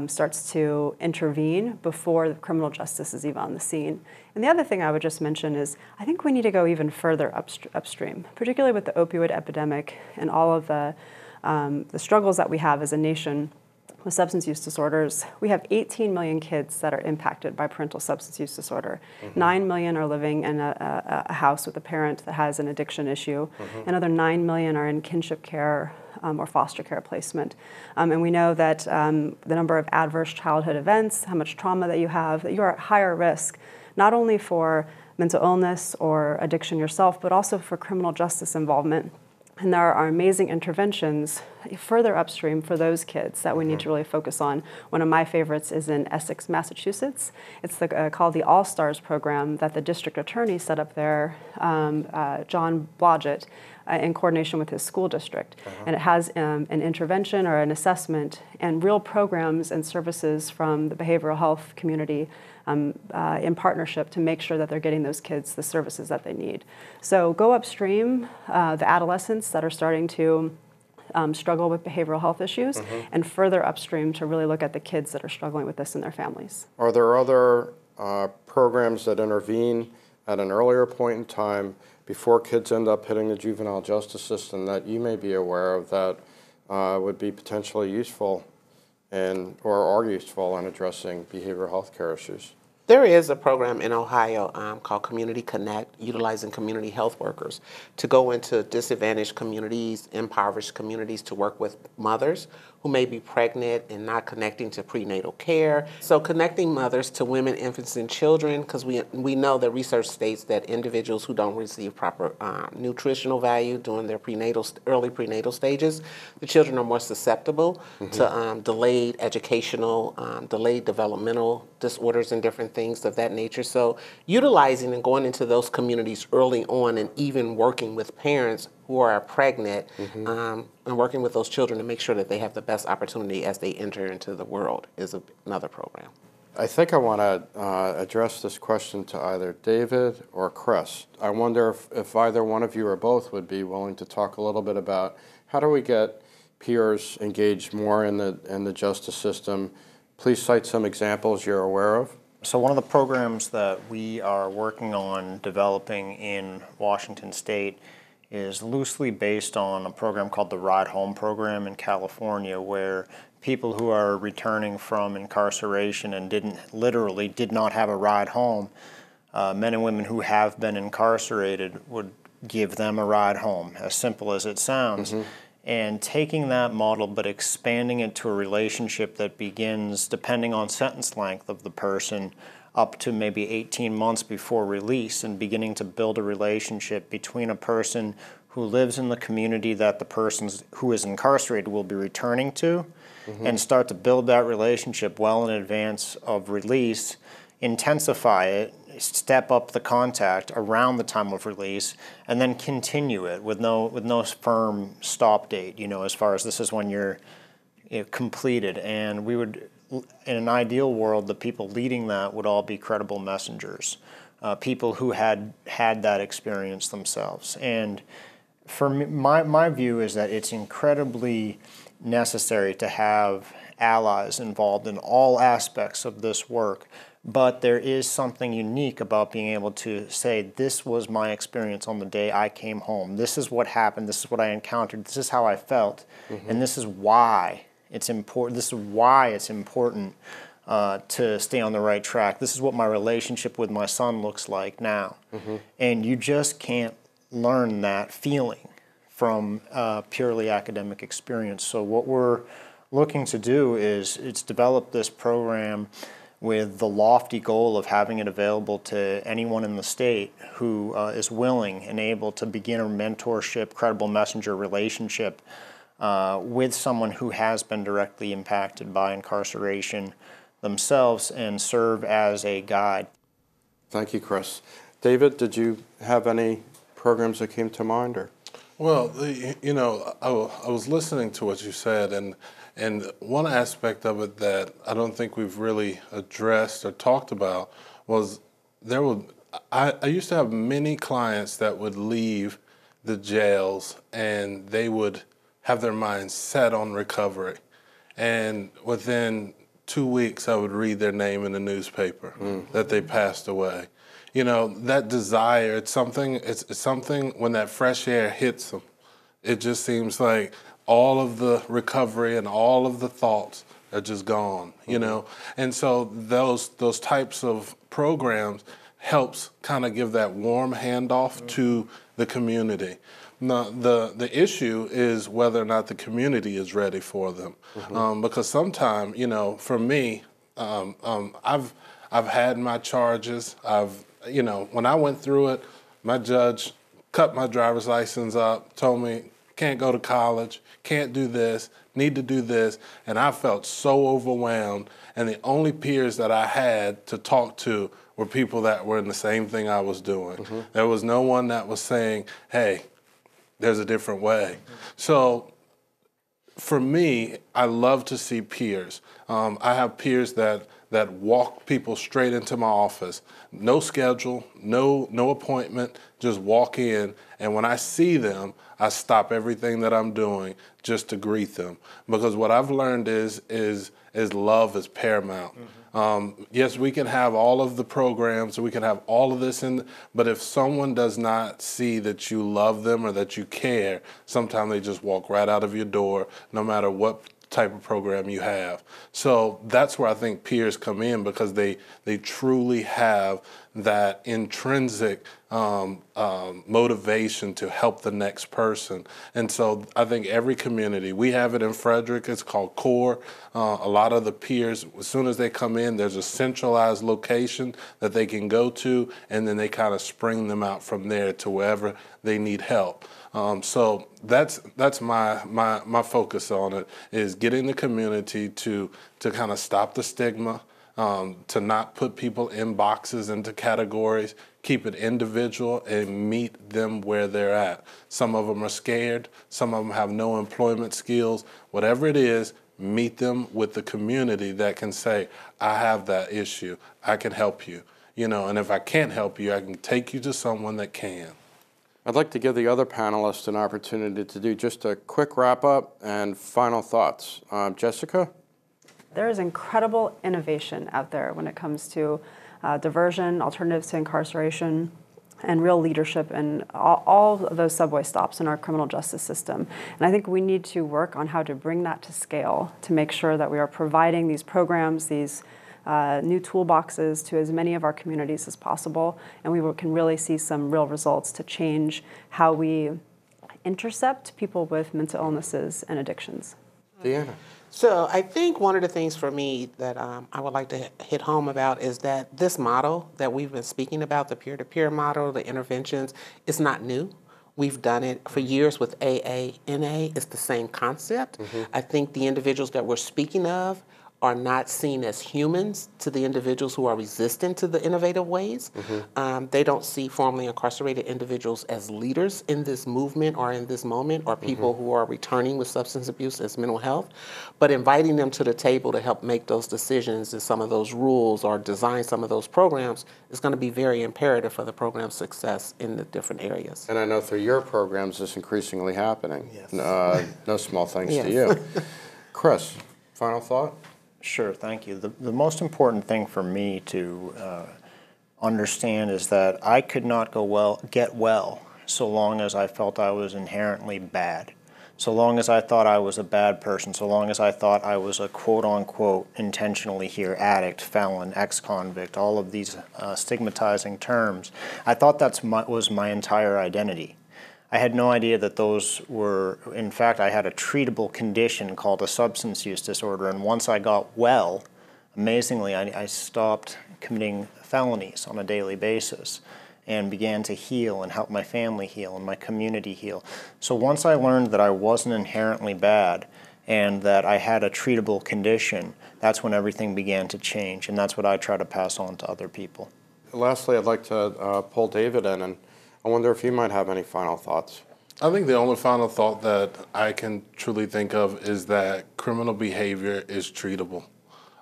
starts to intervene before the criminal justice is even on the scene. And the other thing I would just mention is I think we need to go even further upstream, particularly with the opioid epidemic and all of the struggles that we have as a nation with substance use disorders. We have 18 million kids that are impacted by parental substance use disorder. 9 million are living in a house with a parent that has an addiction issue. Another 9 million are in kinship care or foster care placement. And we know that the number of adverse childhood events, how much trauma that you have, that you are at higher risk, not only for mental illness or addiction yourself, but also for criminal justice involvement. And there are amazing interventions further upstream for those kids that we need to really focus on. One of my favorites is in Essex, Massachusetts. It's called the All Stars program that the district attorney set up there, John Blodgett, in coordination with his school district. And it has an intervention or an assessment and real programs and services from the behavioral health community in partnership to make sure that they're getting those kids the services that they need. So go upstream, the adolescents that are starting to struggle with behavioral health issues, and further upstream to really look at the kids that are struggling with this in their families. Are there other programs that intervene at an earlier point in time before kids end up hitting the juvenile justice system that you may be aware of that would be potentially useful or are useful in addressing behavioral health care issues? There is a program in Ohio called Community Connect, utilizing community health workers to go into disadvantaged communities, impoverished communities, to work with mothers who may be pregnant and not connecting to prenatal care. So connecting mothers to women, infants, and children, because we know that research states that individuals who don't receive proper nutritional value during their early prenatal stages, the children are more susceptible to delayed educational, delayed developmental disorders and different things of that nature. So utilizing and going into those communities early on and even working with parents who are pregnant and working with those children to make sure that they have the best opportunity as they enter into the world is another program. I think I want to address this question to either David or Chris. I wonder if either one of you or both would be willing to talk a little bit about how do we get peers engaged more in the justice system. Please cite some examples you're aware of. So one of the programs that we are working on developing in Washington State is loosely based on a program called the Ride Home program in California, where people who are returning from incarceration and did not have a ride home, men and women who have been incarcerated would give them a ride home, as simple as it sounds. And taking that model but expanding it to a relationship that begins, depending on sentence length of the person, up to maybe 18 months before release, and beginning to build a relationship between a person who lives in the community that the person who is incarcerated will be returning to, and start to build that relationship well in advance of release, intensify it, step up the contact around the time of release, and then continue it with no firm stop date, as far as this is when you're completed. And we would, in an ideal world, the people leading that would all be credible messengers, people who had that experience themselves. And for me, my view is that it's incredibly necessary to have allies involved in all aspects of this work. But there is something unique about being able to say, this was my experience on the day I came home. This is what happened. This is what I encountered. This is how I felt. And this is why it's important. This is why it's important to stay on the right track. This is what my relationship with my son looks like now. And you just can't learn that feeling from purely academic experience. So what we're looking to do is develop this program with the lofty goal of having it available to anyone in the state who is willing and able to begin a mentorship, credible messenger relationship with someone who has been directly impacted by incarceration themselves and serve as a guide. Thank you, Chris. David, did you have any programs that came to mind? Or? Well, I was listening to what you said, and one aspect of it that I don't think we've really addressed or talked about was I used to have many clients that would leave the jails and they would have their minds set on recovery. And within 2 weeks, I would read their name in the newspaper that they passed away. That desire, it's something when that fresh air hits them, it just seems like all of the recovery and all of the thoughts are just gone, And so those types of programs helps kind of give that warm handoff to the community. Now, the issue is whether or not the community is ready for them. Because sometimes, for me, I've had my charges. When I went through it, my judge cut my driver's license up, told me, can't go to college, can't do this, need to do this, and I felt so overwhelmed, and the only peers that I had to talk to were people that were in the same thing I was doing. There was no one that was saying, hey, there's a different way. So for me, I love to see peers. I have peers that walk people straight into my office. No schedule, no appointment, just walk in. And when I see them, I stop everything that I'm doing just to greet them. Because what I've learned is love is paramount. Yes, we can have all of the programs, we can have all of this, but if someone does not see that you love them or that you care, sometimes they just walk right out of your door, no matter what type of program you have. So that's where I think peers come in, because they truly have that intrinsic motivation to help the next person. And so I think every community, we have it in Frederick, it's called CORE. A lot of the peers, as soon as they come in, there's a centralized location that they can go to, and then they kind of spring them out from there to wherever they need help. So that's my focus on it, is getting the community to kind of stop the stigma, to not put people in boxes, into categories, keep it individual and meet them where they're at. Some of them are scared, some of them have no employment skills. Whatever it is, meet them with the community that can say, I have that issue, I can help you. You know, and if I can't help you, I can take you to someone that can. I'd like to give the other panelists an opportunity to do just a quick wrap-up and final thoughts. Jessica? There is incredible innovation out there when it comes to diversion, alternatives to incarceration, and real leadership in all of those subway stops in our criminal justice system. And I think we need to work on how to bring that to scale to make sure that we are providing these programs, these new toolboxes to as many of our communities as possible, and we can really see some real results to change how we intercept people with mental illnesses and addictions. Deanna. So I think one of the things for me that I would like to hit home about is that this model that we've been speaking about, the peer-to-peer model, the interventions, is not new. We've done it for years with AA-NA. It's the same concept. I think the individuals that we're speaking of are not seen as humans to the individuals who are resistant to the innovative ways. They don't see formerly incarcerated individuals as leaders in this movement or in this moment, or people who are returning with substance abuse as mental health. But inviting them to the table to help make those decisions and some of those rules or design some of those programs is going to be very imperative for the program's success in the different areas. And I know through your programs it's increasingly happening. Yes. No small thanks to you. Chris, final thought? Sure, thank you. The most important thing for me to understand is that I could not get well so long as I felt I was inherently bad, so long as I thought I was a bad person, so long as I thought I was a quote-unquote intentionally here addict, felon, ex-convict, all of these stigmatizing terms. I thought that was my entire identity. I had no idea that those were, in fact, I had a treatable condition called a substance use disorder, and once I got well, amazingly, I stopped committing felonies on a daily basis and began to heal and help my family heal and my community heal. So once I learned that I wasn't inherently bad and that I had a treatable condition, that's when everything began to change, and that's what I try to pass on to other people. Lastly, I'd like to pull David in, and I wonder if you might have any final thoughts. I think the only final thought that I can truly think of is that criminal behavior is treatable.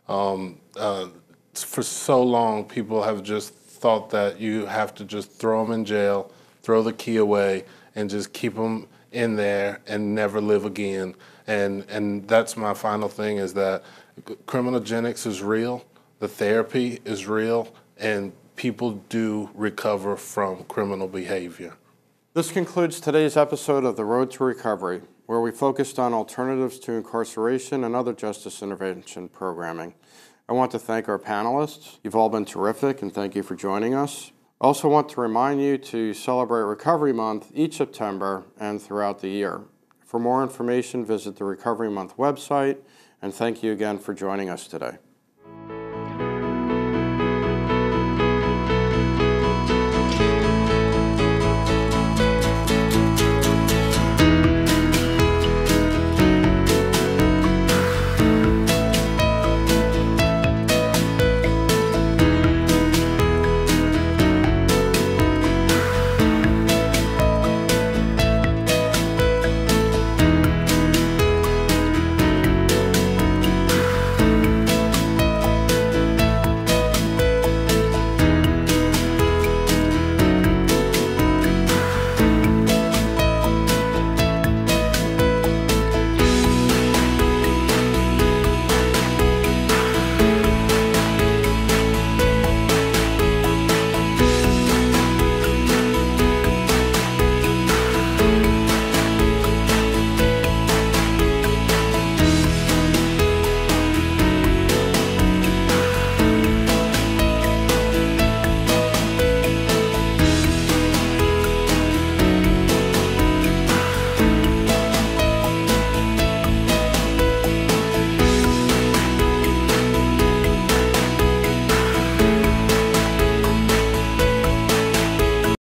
For so long, people have just thought that you have to just throw them in jail, throw the key away, and just keep them in there and never live again. And that's my final thing, is that criminogenics is real, the therapy is real, and people do recover from criminal behavior. This concludes today's episode of The Road to Recovery, where we focused on alternatives to incarceration and other justice intervention programming. I want to thank our panelists. You've all been terrific, and thank you for joining us. I also want to remind you to celebrate Recovery Month each September and throughout the year. For more information, visit the Recovery Month website, and thank you again for joining us today.